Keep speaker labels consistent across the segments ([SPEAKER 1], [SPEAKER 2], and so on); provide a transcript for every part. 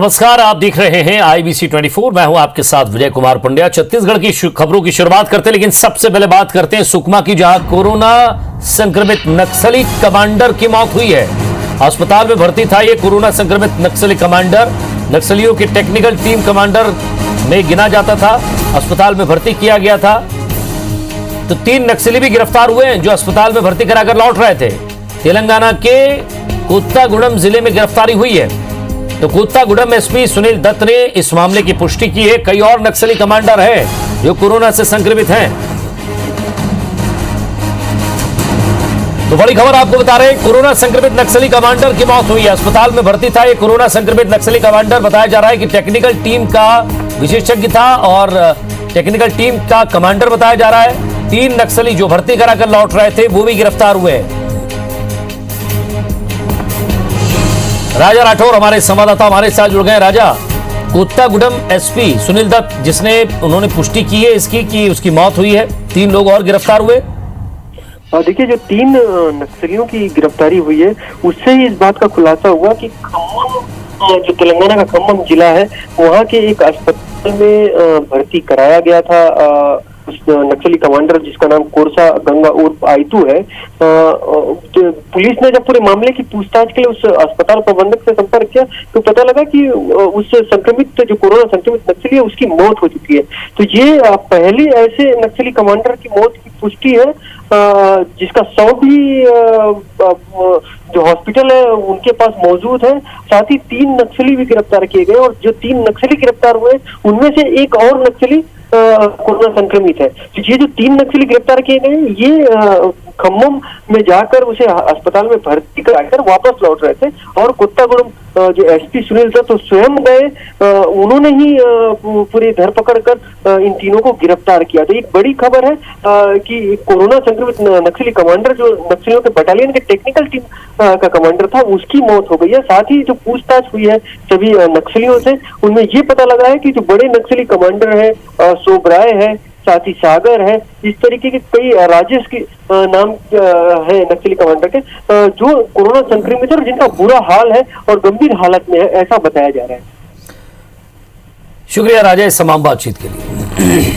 [SPEAKER 1] नमस्कार, आप देख रहे हैं IBC 24। मैं हूं आपके साथ विजय कुमार पंड्या। छत्तीसगढ़ की खबरों की शुरुआत करते हैं, लेकिन सबसे पहले बात करते हैं सुकमा की, जहां कोरोना संक्रमित नक्सली कमांडर की मौत हुई है। अस्पताल में भर्ती था ये कोरोना संक्रमित नक्सली कमांडर। नक्सलियों की टेक्निकल टीम कमांडर में गिना जाता था। अस्पताल में भर्ती किया गया था। तो 3 नक्सली भी गिरफ्तार हुए हैं जो अस्पताल में भर्ती कराकर लौट रहे थे। तेलंगाना के कोत्तागुड़म जिले में गिरफ्तारी हुई है। तो कोत्तागुड़म एसपी सुनील दत्त ने इस मामले की पुष्टि की है। कई और नक्सली कमांडर हैं जो कोरोना से संक्रमित हैं। तो बड़ी खबर आपको बता रहे हैं, कोरोना संक्रमित नक्सली कमांडर की मौत हुई है। अस्पताल में भर्ती था ये कोरोना संक्रमित नक्सली कमांडर। बताया जा रहा है कि टेक्निकल टीम का विशेषज्ञ था और टेक्निकल टीम का कमांडर बताया जा रहा है। 3 नक्सली जो भर्ती कराकर लौट रहे थे वो भी गिरफ्तार हुए हैं। राजा राठौर हमारे संवाददाता हमारे साथ जुड़ गए। राजा, कोत्तागुड़म एसपी सुनील दत्त उन्होंने पुष्टि की है इसकी कि उसकी मौत हुई है। 3 लोग और गिरफ्तार हुए।
[SPEAKER 2] देखिए, जो 3 नक्सलियों की गिरफ्तारी हुई है उससे ही इस बात का खुलासा हुआ कि खम्मम, जो तेलंगाना का खम्मम जिला है, वहाँ के एक अस्पताल में भर्ती कराया गया था उस नक्सली कमांडर जिसका नाम कोरसा गंगा उर्फ आयतू है। तो पुलिस ने जब पूरे मामले की पूछताछ के लिए उस अस्पताल प्रबंधक से संपर्क किया तो पता लगा कि उस संक्रमित जो कोरोना संक्रमित नक्सली है उसकी मौत हो चुकी है। तो ये पहली ऐसे नक्सली कमांडर की मौत की पुष्टि है जिसका शव भी जो हॉस्पिटल है उनके पास मौजूद है। साथ ही 3 नक्सली भी गिरफ्तार किए गए और जो 3 नक्सली गिरफ्तार हुए उनमें से एक और नक्सली कोरोना संक्रमित है। तो ये जो 3 नक्सली गिरफ्तार किए गए ये खम्मम में जाकर उसे अस्पताल में भर्ती कराकर वापस लौट रहे थे और कोत्तागुड़म जो एसपी सुनील दत्त तो स्वयं गए, उन्होंने ही पूरी धरपकड़ कर इन तीनों को गिरफ्तार किया। तो एक बड़ी खबर है कि कोरोना संक्रमित नक्सली कमांडर जो नक्सलियों के बटालियन के टेक्निकल टीम का कमांडर था उसकी मौत हो गई है। साथ ही जो पूछताछ हुई है सभी नक्सलियों से, उनमें ये पता लगा है कि जो बड़े नक्सली कमांडर है सोबराय है, साथ ही सागर है, इस तरीके के कई राजेश की नाम है नक्सली कमांडर के जो कोरोना संक्रमित है और जिनका बुरा हाल है और गंभीर हालत में है, ऐसा बताया जा रहा है।
[SPEAKER 1] शुक्रिया राजा इस तमाम बातचीत के लिए।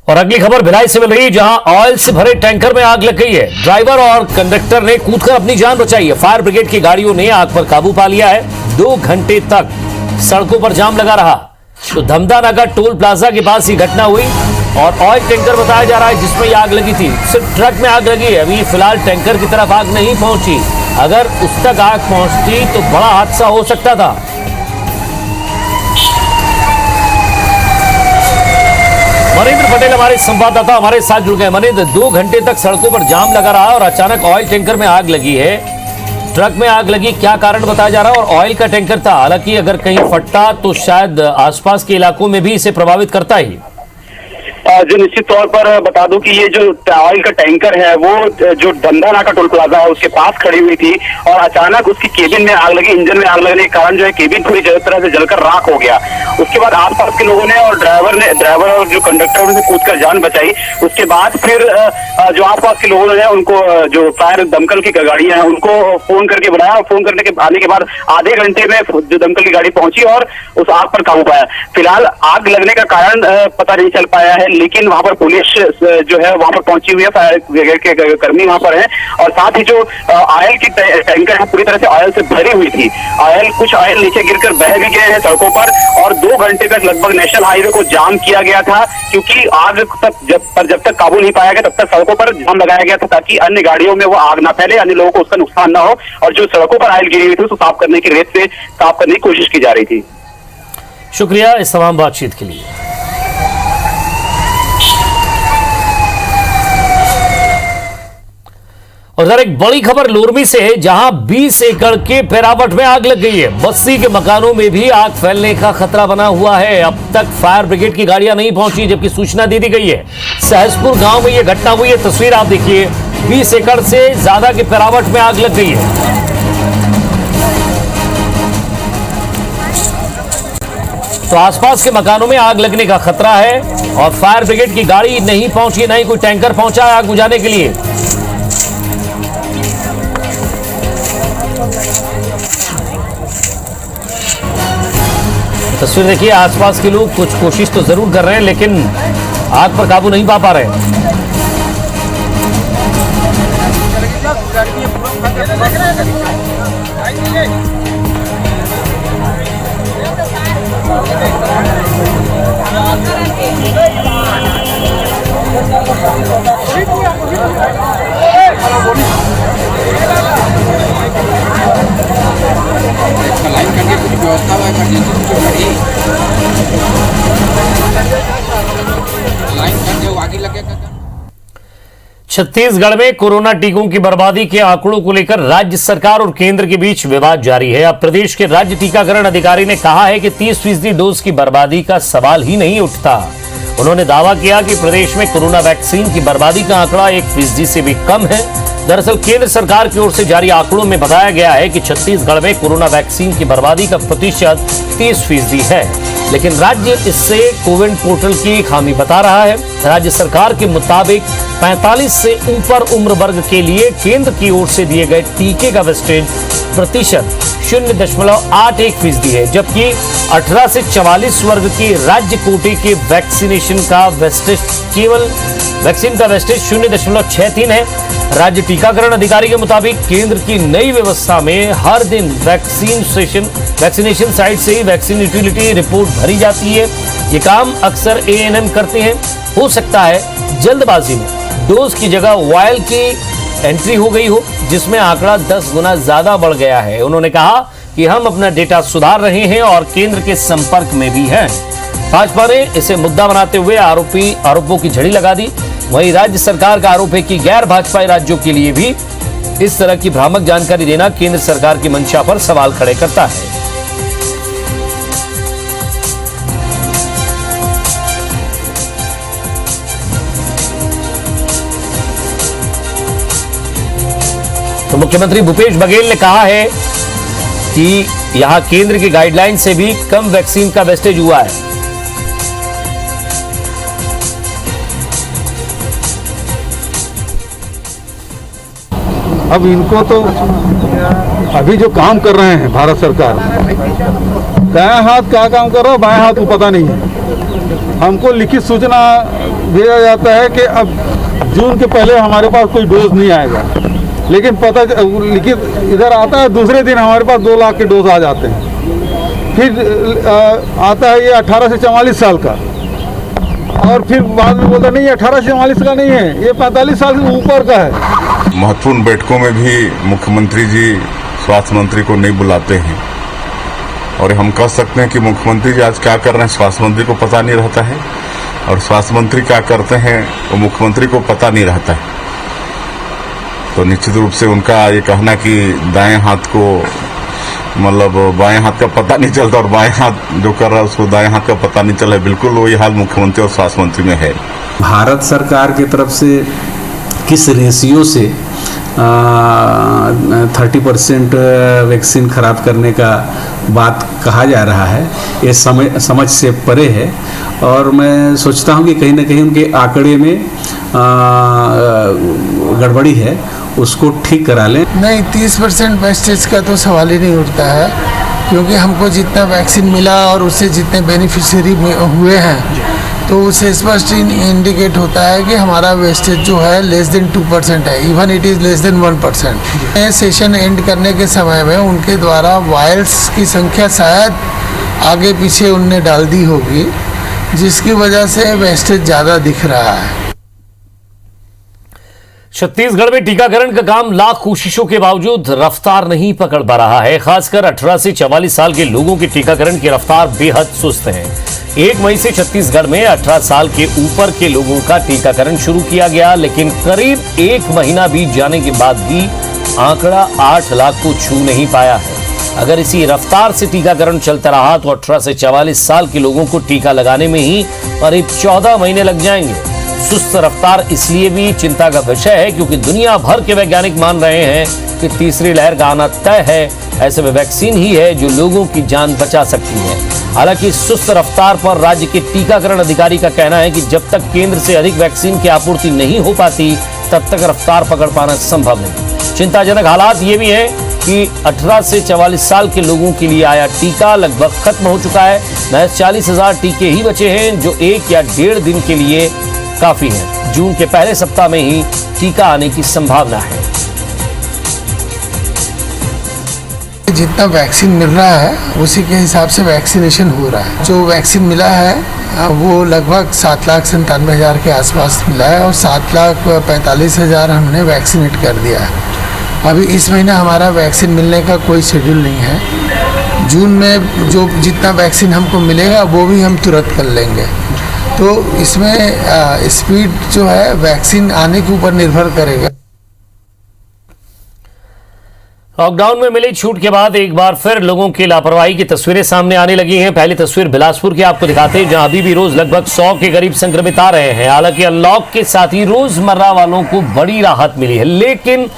[SPEAKER 1] और अगली खबर भिलाई से मिल रही है, जहां ऑयल से भरे टैंकर में आग लग गई है। ड्राइवर और कंडक्टर ने कूदकर अपनी जान बचाई है। फायर ब्रिगेड की गाड़ियों ने आग पर काबू पा लिया है। 2 घंटे तक सड़कों पर जाम लगा रहा। तो धमदानागा टोल प्लाजा के पास ये घटना हुई और ऑयल टैंकर बताया जा रहा है जिसमें आग लगी थी। सिर्फ ट्रक में आग लगी है। अभी फिलहाल टैंकर की तरफ आग नहीं पहुंची। अगर उस तक आग पहुंचती तो बड़ा हादसा हो सकता था। मनिंद्र पटेल हमारे संवाददाता हमारे साथ जुड़ गए। मनिंद्र, 2 घंटे तक सड़कों पर जाम लगा रहा और अचानक ऑयल टैंकर में आग लगी है। ट्रक में आग लगी, क्या कारण बताया जा रहा है? और ऑयल का टैंकर था, हालांकि अगर कहीं फटता तो शायद आसपास के इलाकों में भी इसे प्रभावित करता ही।
[SPEAKER 3] जो निश्चित तौर पर बता दूं कि ये जो ऑयल का टैंकर है वो जो धमदानागा टोल प्लाजा है उसके पास खड़ी हुई थी और अचानक उसकी केबिन में आग लगी। इंजन में आग लगने के कारण जो है केबिन पूरी तरह से जलकर राख हो गया। उसके बाद आसपास के लोगों ने और ड्राइवर और जो कंडक्टर ने कूदकर जान बचाई। उसके बाद फिर जो आसपास के लोगों ने उनको जो फायर दमकल की गाड़ियां हैं उनको फोन करके बुलाया और फोन करने के आने के बाद आधे घंटे में जो दमकल की गाड़ी पहुंची और उस आग पर काबू पाया। फिलहाल आग लगने का कारण पता नहीं चल पाया है, लेकिन वहां पर पुलिस जो है वहां पर पहुंची हुई है, फायर ब्रिगेड के कर्मी वहां पर हैं और साथ ही जो ऑयल की टैंकर है पूरी तरह से ऑयल से भरी हुई थी। कुछ ऑयल नीचे गिरकर बह भी गए हैं सड़कों पर और 2 घंटे तक लगभग नेशनल हाईवे को जाम किया गया था, क्योंकि आग तक जब तक काबू नहीं पाया गया तब तक सड़कों पर जाम लगाया गया था ताकि अन्य गाड़ियों में वो आग ना फैले, अन्य लोगों को उसका नुकसान ना हो। और जो सड़कों पर ऑयल गिरी हुई थी उसको साफ करने की रेत से साफ करने की कोशिश की जा रही थी।
[SPEAKER 1] शुक्रिया इस तमाम बातचीत के लिए। और इधर एक बड़ी खबर लोरमी से है, जहां 20 एकड़ के पेरावट में आग लग गई है। बस्ती के मकानों में भी आग फैलने का खतरा बना हुआ है। अब तक फायर ब्रिगेड की गाड़ियां नहीं पहुंची जबकि सूचना दे दी गई है। सहसपुर गांव में यह घटना हुई है। तस्वीर आप देखिए, 20 एकड़ से ज्यादा के पेरावट में आग लग गई है। तो आसपास के मकानों में आग लगने का खतरा है और फायर ब्रिगेड की गाड़ी नहीं पहुंची, नहीं कोई टैंकर पहुंचा है आग बुझाने के लिए। तस्वीर देखिए, आसपास के लोग कुछ कोशिश तो जरूर कर रहे हैं लेकिन आग पर काबू नहीं पा रहे हैं।
[SPEAKER 4] लाइन करके कुछ व्यवस्था लाइन करके आगे लगेगा।
[SPEAKER 1] छत्तीसगढ़ में कोरोना टीकों की बर्बादी के आंकड़ों को लेकर राज्य सरकार और केंद्र के बीच विवाद जारी है। अब प्रदेश के राज्य टीकाकरण अधिकारी ने कहा है कि 30% डोज की बर्बादी का सवाल ही नहीं उठता। उन्होंने दावा किया कि प्रदेश में कोरोना वैक्सीन की बर्बादी का आंकड़ा 1% से भी कम है। दरअसल केंद्र सरकार की ओर से जारी आंकड़ों में बताया गया है कि छत्तीसगढ़ में कोरोना वैक्सीन की बर्बादी का प्रतिशत 30% है, लेकिन राज्य इससे कोविन पोर्टल की खामी बता रहा है। राज्य सरकार के मुताबिक 45 से ऊपर उम्र वर्ग के लिए केंद्र की ओर से दिए गए टीके का वेस्टेज प्रतिशत 0.81% है, जबकि 18 से 44 वर्ग के राज्य कोटे के वैक्सीनेशन का वेस्टेज वैक्सीन का वेस्टेज 0.63 है। राज्य टीकाकरण अधिकारी के मुताबिक केंद्र की नई व्यवस्था में हर दिन वैक्सीनेशन साइट से ही वैक्सीन यूटिलिटी रिपोर्ट भरी जाती है। ये काम अक्सर एएनएम करते हैं। हो सकता है जल्दबाजी में डोज की जगह वायल की एंट्री हो गई हो, जिसमें आंकड़ा 10 गुना ज्यादा बढ़ गया है। उन्होंने कहा कि हम अपना डेटा सुधार रहे हैं और केंद्र के संपर्क में भी हैं। भाजपा ने इसे मुद्दा बनाते हुए आरोपों की झड़ी लगा दी। वहीं राज्य सरकार का आरोप है कि गैर भाजपाई राज्यों के लिए भी इस तरह की भ्रामक जानकारी देना केंद्र सरकार की मंशा पर सवाल खड़े करता है। तो मुख्यमंत्री भूपेश बघेल ने कहा है कि यहां केंद्र की गाइडलाइन से भी कम वैक्सीन का वेस्टेज हुआ है।
[SPEAKER 5] अब इनको तो अभी जो काम कर रहे हैं भारत सरकार, दायां हाथ क्या काम कर रहा है बाएं हाथ को पता नहीं है। हमको लिखित सूचना दिया जाता है कि अब जून के पहले हमारे पास कोई डोज नहीं आएगा, लेकिन पता लिखित इधर आता है, दूसरे दिन हमारे पास 2 लाख के डोज आ जाते हैं। फिर आता है ये 18 से 44 साल का, और फिर बाद में बोलता नहीं 18 से 44 का नहीं है, ये 45 साल से ऊपर का है।
[SPEAKER 6] महत्वपूर्ण बैठकों में भी मुख्यमंत्री जी स्वास्थ्य मंत्री को नहीं बुलाते हैं, और हम कह सकते हैं कि मुख्यमंत्री जी आज क्या कर रहे हैं स्वास्थ्य मंत्री को पता नहीं रहता है, और स्वास्थ्य मंत्री क्या करते हैं वो मुख्यमंत्री को पता नहीं रहता है। तो निश्चित रूप से उनका ये कहना कि दाएं हाथ को मतलब बाएं हाथ का पता नहीं चलता और बाएं हाथ जो कर रहा है उसको दाएं हाथ का पता नहीं चला, बिल्कुल वही हाल मुख्यमंत्री और स्वास्थ्य मंत्री में है।
[SPEAKER 7] भारत सरकार की तरफ से किस रेशियो से 30% वैक्सीन खराब करने का बात कहा जा रहा है, ये समझ से परे है। और मैं सोचता हूँ कि कहीं ना कहीं उनके आंकड़े में गड़बड़ी है, उसको ठीक करा लें।
[SPEAKER 8] नहीं, 30% वेस्टेज का तो सवाल ही नहीं उठता है, क्योंकि हमको जितना वैक्सीन मिला और उससे जितने बेनिफिशियरी हुए हैं तो उससे स्पष्ट इंडिकेट होता है कि हमारा वेस्टेज जो है लेस देन 2% है, even it is less than 1%। Session and करने के समय में उनके द्वारा वायल्स की संख्या शायद आगे पीछे उनने डाल दी होगी, जिसकी वजह से वेस्टेज ज़्यादा दिख रहा है।
[SPEAKER 1] छत्तीसगढ़ में टीकाकरण का काम लाख कोशिशों के बावजूद रफ्तार नहीं पकड़ पा रहा है। खासकर 18 से 44 साल के लोगों के टीकाकरण की रफ्तार बेहद सुस्त है। 1 मई से छत्तीसगढ़ में 18 साल के ऊपर के लोगों का टीकाकरण शुरू किया गया, लेकिन करीब 1 महीना बीत जाने के बाद भी आंकड़ा 8 लाख को छू नहीं पाया है। अगर इसी रफ्तार से टीकाकरण चलता रहा तो 18 से 44 साल के लोगों को टीका लगाने में ही करीब 14 महीने लग जाएंगे। सुस्त रफ्तार इसलिए भी चिंता का विषय है क्योंकि दुनिया भर के वैज्ञानिक मान रहे हैं कि तीसरी लहर का आना तय है। ऐसे में वैक्सीन ही है जो लोगों की जान बचा सकती है। हालांकि सुस्त रफ्तार पर राज्य के टीकाकरण अधिकारी का कहना है कि जब तक केंद्र से अधिक वैक्सीन की आपूर्ति नहीं हो पाती तब तक रफ्तार पकड़ पाना संभव नहीं। चिंताजनक हालात ये भी है कि 18 से 44 साल के लोगों के लिए आया टीका लगभग खत्म हो चुका है। महज 40,000 टीके ही बचे हैं जो 1 या 1.5 दिन के लिए काफी हैं। जून के पहले सप्ताह में ही टीका आने की संभावना है।
[SPEAKER 8] जितना वैक्सीन मिल रहा है उसी के हिसाब से वैक्सीनेशन हो रहा है। जो वैक्सीन मिला है वो लगभग 7,97,000 के आसपास मिला है और 7,45,000 हमने वैक्सीनेट कर दिया है। अभी इस महीना हमारा वैक्सीन मिलने का कोई शेड्यूल नहीं है। जून में जो जितना वैक्सीन हमको मिलेगा वो भी हम तुरंत कर लेंगे। तो इसमें स्पीड जो है वैक्सीन आने के ऊपर निर्भर करेगा।
[SPEAKER 1] लॉकडाउन में मिली छूट के बाद एक बार फिर लोगों की लापरवाही की तस्वीरें सामने आने लगी हैं। पहली तस्वीर बिलासपुर की आपको दिखाते हैं, जहां अभी भी रोज लगभग 100 के करीब संक्रमित आ रहे हैं। हालांकि अनलॉक के साथ ही रोजमर्रा वालों को बड़ी राहत मिली है, लेकिन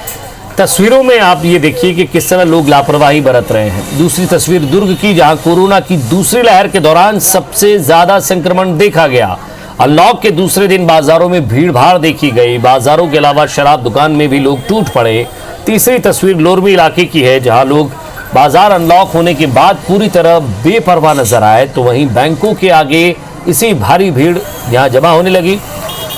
[SPEAKER 1] तस्वीरों में आप ये देखिए कि किस तरह लोग लापरवाही बरत रहे हैं। दूसरी तस्वीर दुर्ग की, जहां कोरोना की दूसरी लहर के दौरान सबसे ज्यादा संक्रमण देखा गया। अनलॉक के दूसरे दिन बाजारों में भीड़ भाड़ देखी गई। बाजारों के अलावा शराब दुकान में भी लोग टूट पड़े। तीसरी तस्वीर लोरमी इलाके की है, जहां लोग बाजार अनलॉक होने के बाद पूरी तरह बेपरवाह नजर आए, तो वहीं बैंकों के आगे इसी भारी भीड़ यहां जमा होने लगी।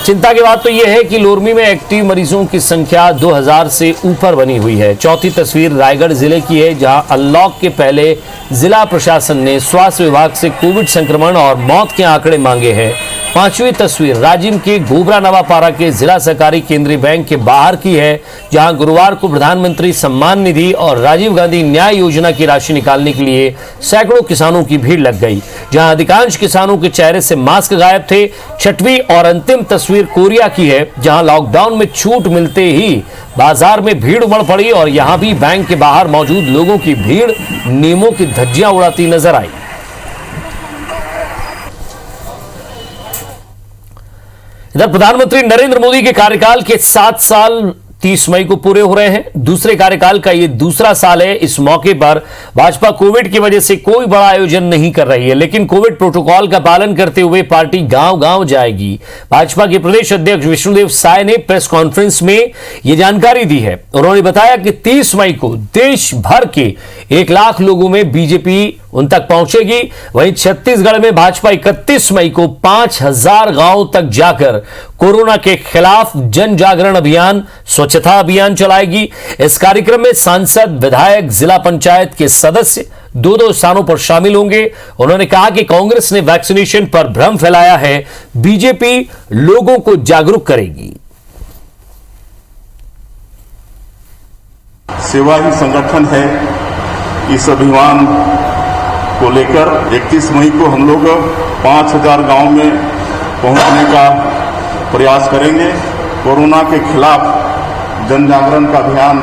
[SPEAKER 1] चिंता की बात तो यह है कि लोरमी में एक्टिव मरीजों की संख्या 2000 से ऊपर बनी हुई है। चौथी तस्वीर रायगढ़ जिले की है, जहां अनलॉक के पहले जिला प्रशासन ने स्वास्थ्य विभाग से कोविड संक्रमण और मौत के आंकड़े मांगे हैं। पांचवी तस्वीर राजिम के गोबरा नवापारा के जिला सहकारी केंद्रीय बैंक के बाहर की है, जहां गुरुवार को प्रधानमंत्री सम्मान निधि और राजीव गांधी न्याय योजना की राशि निकालने के लिए सैकड़ों किसानों की भीड़ लग गई, जहां अधिकांश किसानों के चेहरे से मास्क गायब थे। छठवीं और अंतिम तस्वीर कोरिया की है, जहां लॉकडाउन में छूट मिलते ही बाजार में भीड़ उमड़ पड़ी और यहां भी बैंक के बाहर मौजूद लोगों की भीड़ नियमों की धज्जियां उड़ाती नजर आई। इधर प्रधानमंत्री नरेंद्र मोदी के कार्यकाल के 7 साल 30 मई को पूरे हो रहे हैं। दूसरे कार्यकाल का ये दूसरा साल है। इस मौके पर भाजपा कोविड की वजह से कोई बड़ा आयोजन नहीं कर रही है, लेकिन कोविड प्रोटोकॉल का पालन करते हुए पार्टी गांव-गांव जाएगी। भाजपा के प्रदेश अध्यक्ष विष्णुदेव साय ने प्रेस कॉन्फ्रेंस में यह जानकारी दी है। उन्होंने बताया कि 30 मई को देश भर के 1 लाख लोगों में बीजेपी उन तक पहुंचेगी। वहीं छत्तीसगढ़ में भाजपा 31 मई को 5000 गांव तक जाकर कोरोना के खिलाफ जन जागरण अभियान, स्वच्छता अभियान चलाएगी। इस कार्यक्रम में सांसद, विधायक, जिला पंचायत के सदस्य 2-2 स्थानों पर शामिल होंगे। उन्होंने कहा कि कांग्रेस ने वैक्सीनेशन पर भ्रम फैलाया है, बीजेपी लोगों को जागरूक करेगी।
[SPEAKER 6] सेवा ही संगठन है। इस अभियान को लेकर 31 मई को हम लोग 5000 गांव में पहुंचने का प्रयास करेंगे। कोरोना के खिलाफ जन जागरण का अभियान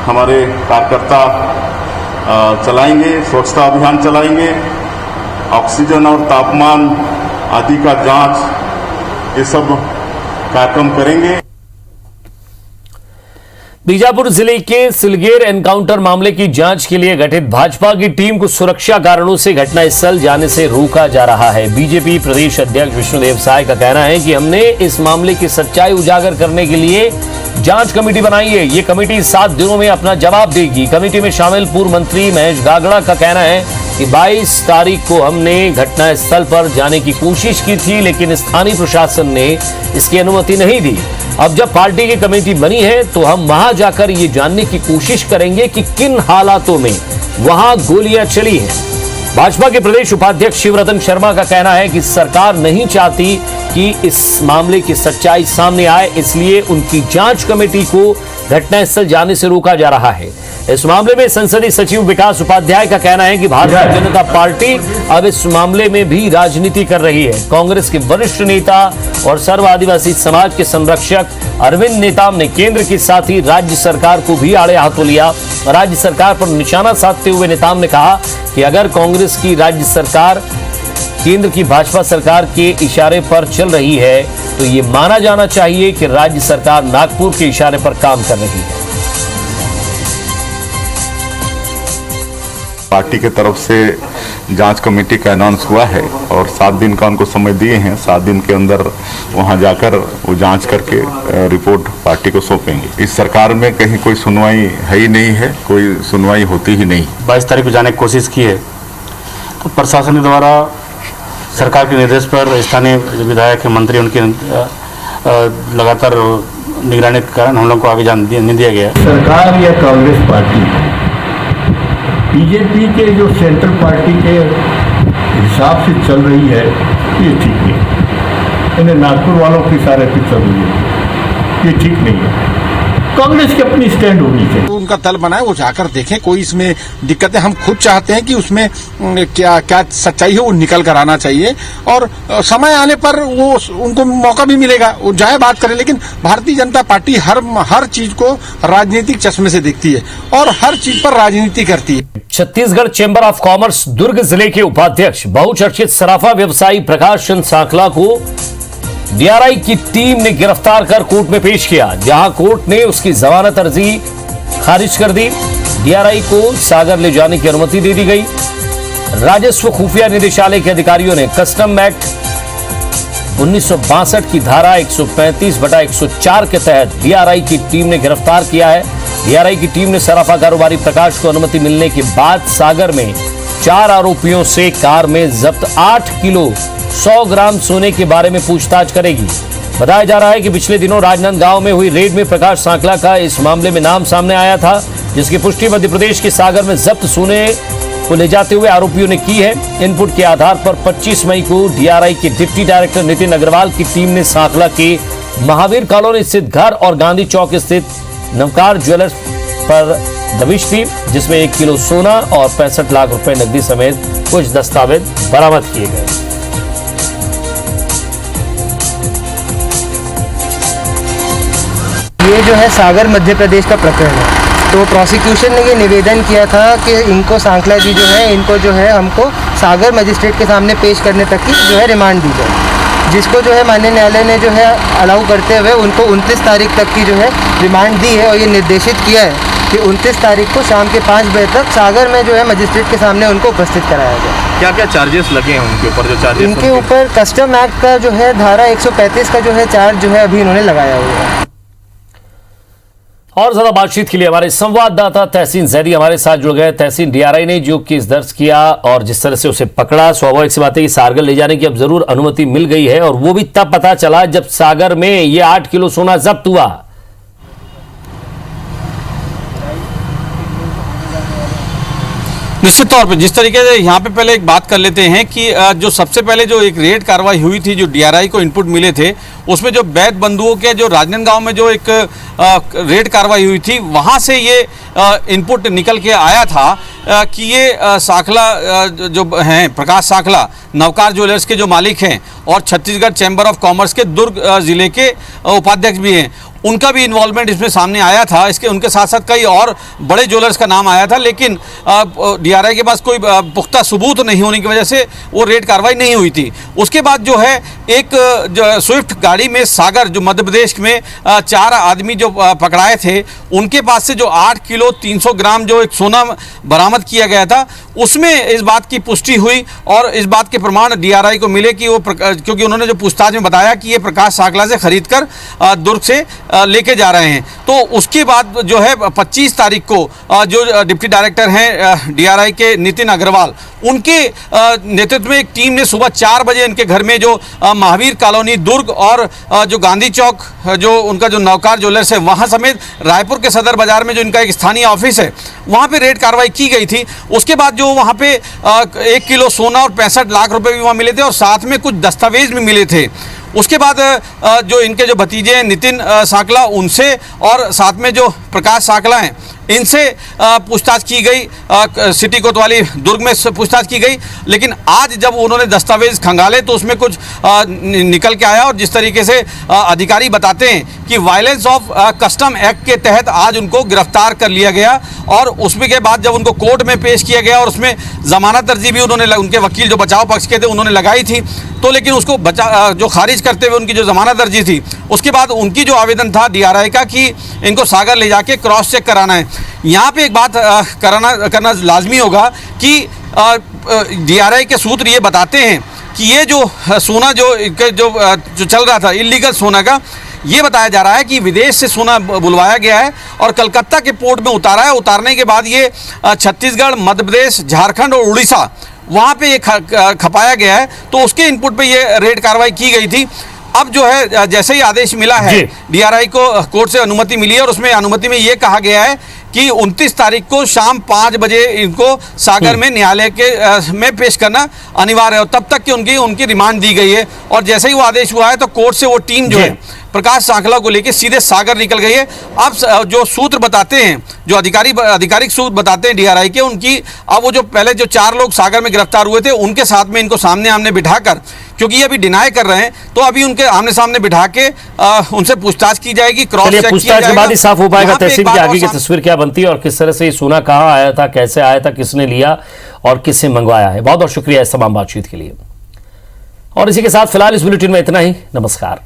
[SPEAKER 6] हमारे कार्यकर्ता चलाएंगे, स्वच्छता अभियान चलाएंगे, ऑक्सीजन और तापमान आदि का जांच, ये सब कार्यक्रम करेंगे।
[SPEAKER 1] बीजापुर जिले के सिलगेर एनकाउंटर मामले की जांच के लिए गठित भाजपा की टीम को सुरक्षा कारणों से घटनास्थल जाने से रोका जा रहा है। बीजेपी प्रदेश अध्यक्ष विष्णुदेव साय का कहना है कि हमने इस मामले की सच्चाई उजागर करने के लिए जांच कमेटी बनाई है। ये कमेटी 7 दिनों में अपना जवाब देगी। कमेटी में शामिल पूर्व मंत्री महेश गागड़ा का कहना है कि 22 तारीख को हमने घटनास्थल पर जाने की कोशिश की थी, लेकिन स्थानीय प्रशासन ने इसकी अनुमति नहीं दी। अब जब पार्टी की कमेटी बनी है तो हम वहां जाकर ये जानने की कोशिश करेंगे कि किन हालातों में वहां गोलियां चली हैं। भाजपा के प्रदेश उपाध्यक्ष शिवरतन शर्मा का कहना है कि सरकार नहीं चाहती कि इस मामले की सच्चाई सामने आए, इसलिए उनकी जांच कमेटी को घटनास्थल जाने से रोका जा रहा है। इस मामले में संसदीय सचिव विकास उपाध्याय का कहना है कि भारतीय जनता पार्टी अब इस मामले में भी राजनीति कर रही है। कांग्रेस के वरिष्ठ नेता और सर्व आदिवासी समाज के संरक्षक अरविंद नेताम ने केंद्र के साथ ही राज्य सरकार को भी आड़े हाथों लिया। राज्य सरकार पर निशाना साधते हुए नेताम ने कहा कि अगर कांग्रेस की राज्य सरकार केंद्र की भाजपा सरकार के इशारे पर चल रही है तो ये माना जाना चाहिए कि राज्य सरकार नागपुर के इशारे पर काम कर रही है।
[SPEAKER 6] पार्टी के तरफ से जांच कमेटी का अनाउंस हुआ है और 7 दिन का उनको समय दिए हैं। 7 दिन के अंदर वहां जाकर वो जांच करके रिपोर्ट पार्टी को सौंपेंगे। इस सरकार में कहीं कोई सुनवाई है ही नहीं है, कोई सुनवाई होती ही नहीं।
[SPEAKER 9] 22 तारीख को जाने की कोशिश की है तो प्रशासन द्वारा सरकार के निर्देश पर स्थानीय विधायक मंत्री उनके लगातार निगरानी के कारण हम लोग को आगे जाने नहीं दिया गया।
[SPEAKER 10] सरकार या कांग्रेस पार्टी बीजेपी के जो सेंट्रल पार्टी के हिसाब से चल रही है ये ठीक नहीं। इन्हें नागपुर वालों के इशारे पे चल रही है, ये ठीक नहीं है। कांग्रेस की अपनी स्टैंड होनी चाहिए।
[SPEAKER 11] उनका दल बनाए, वो जाकर देखें कोई इसमें दिक्कत है। हम खुद चाहते हैं कि उसमें क्या क्या सच्चाई है वो निकल कर आना चाहिए और समय आने पर वो उनको मौका भी मिलेगा, वो जाए बात करें। लेकिन भारतीय जनता पार्टी हर चीज को राजनीतिक चश्मे से देखती है और हर चीज पर राजनीति करती है।
[SPEAKER 1] छत्तीसगढ़ चैंबर ऑफ कॉमर्स दुर्ग जिले के उपाध्यक्ष बहुचर्चित सराफा व्यवसायी प्रकाश चंद सांखला को डीआरआई की टीम ने गिरफ्तार कर कोर्ट में पेश किया, जहां कोर्ट ने उसकी जमानत अर्जी खारिज कर दी। डीआरआई को सागर ले जाने की अनुमति दे दी गई। राजस्व खुफिया निदेशालय के अधिकारियों ने कस्टम एक्ट 1962 की धारा 135/104 के तहत डीआरआई की टीम ने गिरफ्तार किया है। डीआरआई की टीम ने सराफा कारोबारी प्रकाश को अनुमति मिलने के बाद सागर में 4 आरोपियों से कार में जब्त 8 किलो 100 ग्राम सोने के बारे में पूछताछ करेगी। बताया जा रहा है कि पिछले दिनों राजनांदगांव में हुई रेड में प्रकाश सांखला का इस मामले में नाम सामने आया था, जिसकी पुष्टि मध्य प्रदेश के सागर में जब्त सोने को ले जाते हुए आरोपियों ने की है। इनपुट के आधार पर 25 मई को डीआरआई के डिप्टी डायरेक्टर नितिन अग्रवाल की टीम ने सांखला के महावीर कॉलोनी स्थित घर और गांधी चौक स्थित नवकार ज्वेलर्स पर दबिश दी, जिसमें 1 किलो सोना और 65 लाख रुपए नकदी समेत कुछ दस्तावेज बरामद किए गए।
[SPEAKER 12] ये जो है सागर मध्य प्रदेश का प्रकरण है। तो प्रोसिक्यूशन ने ये निवेदन किया था कि इनको सांखला जी जो है इनको जो है हमको सागर मजिस्ट्रेट के सामने पेश करने तक की जो है रिमांड दी जाए, जिसको जो है माननीय न्यायालय ने जो है अलाउ करते हुए उनको 29 तारीख तक की जो है रिमांड दी है और ये निर्देशित किया है कि 29 तारीख को शाम के 5 बजे तक सागर में जो है मजिस्ट्रेट के सामने उनको उपस्थित कराया जाए।
[SPEAKER 9] क्या क्या चार्जेस लगे हैं उनके ऊपर? जो चार्जेस
[SPEAKER 12] इनके ऊपर कस्टम एक्ट का जो है धारा 135 का जो है चार्ज जो है अभी इन्होंने लगाया हुआ है।
[SPEAKER 1] और ज्यादा बातचीत के लिए हमारे संवाददाता तहसीन जैदी हमारे साथ जुड़ गए। तहसीन, डीआरआई ने जो केस दर्ज किया और जिस तरह से उसे पकड़ा, स्वाभाविक सी बात है कि सागर ले जाने की अब जरूर अनुमति मिल गई है, और वो भी तब पता चला जब सागर में ये 8 किलो सोना जब्त हुआ।
[SPEAKER 13] निश्चित तौर पे जिस तरीके से यहाँ पे पहले एक बात कर लेते हैं कि जो सबसे पहले जो एक रेड कार्रवाई हुई थी, जो डीआरआई को इनपुट मिले थे, उसमें जो वैध बंधुओं के जो राजनांदगांव में जो एक रेड कार्रवाई हुई थी, वहाँ से ये इनपुट निकल के आया था कि ये सांखला जो हैं प्रकाश सांखला नवकार ज्वेलर्स के जो मालिक हैं और छत्तीसगढ़ चैम्बर ऑफ कॉमर्स के दुर्ग जिले के उपाध्यक्ष भी हैं, उनका भी इन्वॉल्वमेंट इसमें सामने आया था। इसके उनके साथ साथ कई और बड़े ज्वेलर्स का नाम आया था, लेकिन डीआरआई के पास कोई पुख्ता सबूत नहीं होने की वजह से वो रेड कार्रवाई नहीं हुई थी। उसके बाद जो है एक जो स्विफ्ट गाड़ी में सागर जो मध्य प्रदेश में 4 आदमी जो पकड़ाए थे, उनके पास से जो 8 किलो 300 ग्राम जो एक सोना बरामद किया गया था, उसमें इस बात की पुष्टि हुई और इस बात के प्रमाण डीआरआई को मिले कि वो क्योंकि उन्होंने जो पूछताछ में बताया कि ये प्रकाश सांखला से खरीद कर दुर्ग से लेके जा रहे हैं। तो उसके बाद जो है 25 तारीख को जो डिप्टी डायरेक्टर हैं डीआरआई के नितिन अग्रवाल, उनके नेतृत्व में एक टीम ने सुबह 4 बजे इनके घर में जो महावीर कॉलोनी दुर्ग और जो गांधी चौक जो उनका जो नवकार ज्वेलर्स है, वहाँ समेत रायपुर के सदर बाजार में जो इनका एक स्थानीय ऑफिस है, वहाँ पे रेड कार्रवाई की गई थी। उसके बाद जो वहाँ पे 1 किलो सोना और 65 लाख रुपए भी वहाँ मिले थे और साथ में कुछ दस्तावेज भी मिले थे। उसके बाद जो इनके जो भतीजे हैं नितिन सांखला, उनसे और साथ में जो प्रकाश सांखला हैं, इनसे पूछताछ की गई, सिटी कोतवाली दुर्ग में पूछताछ की गई। लेकिन आज जब उन्होंने दस्तावेज खंगाले तो उसमें कुछ निकल के आया, और जिस तरीके से अधिकारी बताते हैं कि वायलेंस ऑफ कस्टम एक्ट के तहत आज उनको गिरफ्तार कर लिया गया। और उसमें के बाद जब उनको कोर्ट में पेश किया गया और उसमें जमानत अर्जी भी उन्होंने, उनके वकील जो बचाव पक्ष के थे, उन्होंने लगाई थी, तो लेकिन उसको जो खारिज करते हुए उनकी जो जमानत अर्जी थी, उसके बाद उनकी जो आवेदन था डीआरआई का कि इनको सागर ले जाके क्रॉस चेक कराना है। यहाँ पे एक बात करना लाजमी होगा कि डीआरआई के सूत्र ये बताते हैं कि ये जो सोना जो चल रहा था इलीगल सोना का, ये बताया जा रहा है कि विदेश से सोना बुलवाया गया है और कलकत्ता के पोर्ट में उतारा है। उतारने के बाद ये छत्तीसगढ़, मध्य प्रदेश, झारखंड और उड़ीसा वहाँ पे ये खपाया गया है। तो उसके इनपुट पे ये रेड कार्रवाई की गई थी। अब जो है जैसे ही आदेश मिला है, डीआरआई को कोर्ट से अनुमति मिली है और उसमें अनुमति में ये कहा गया है कि 29 तारीख को शाम 5 बजे इनको सागर में न्यायालय के में पेश करना अनिवार्य है और तब तक की उनकी रिमांड दी गई है। और जैसे ही वो आदेश हुआ है तो कोर्ट से वो टीम जो है प्रकाश सांखला को लेकर सीधे सागर निकल गई है। अब जो सूत्र बताते हैं, जो आधिकारिक सूत्र बताते हैं डीआरआई के, उनकी अब वो जो पहले जो 4 लोग सागर में गिरफ्तार हुए थे उनके साथ में इनको सामने आमने बिठाकर, क्योंकि ये अभी डिनाई कर रहे हैं, तो अभी उनके आमने सामने बिठा के उनसे पूछताछ की जाएगी, क्रॉस चेक किया जाएगा।
[SPEAKER 1] के बाद ही साफ हो पाएगा तहसील की आगे की तस्वीर क्या बनती है और किस तरह से ये सोना कहाँ आया था, कैसे आया था, किसने लिया और किससे मंगवाया है। बहुत बहुत शुक्रिया इस तमाम बातचीत के लिए। और इसी के साथ फिलहाल इस बुलेटिन में इतना ही। नमस्कार।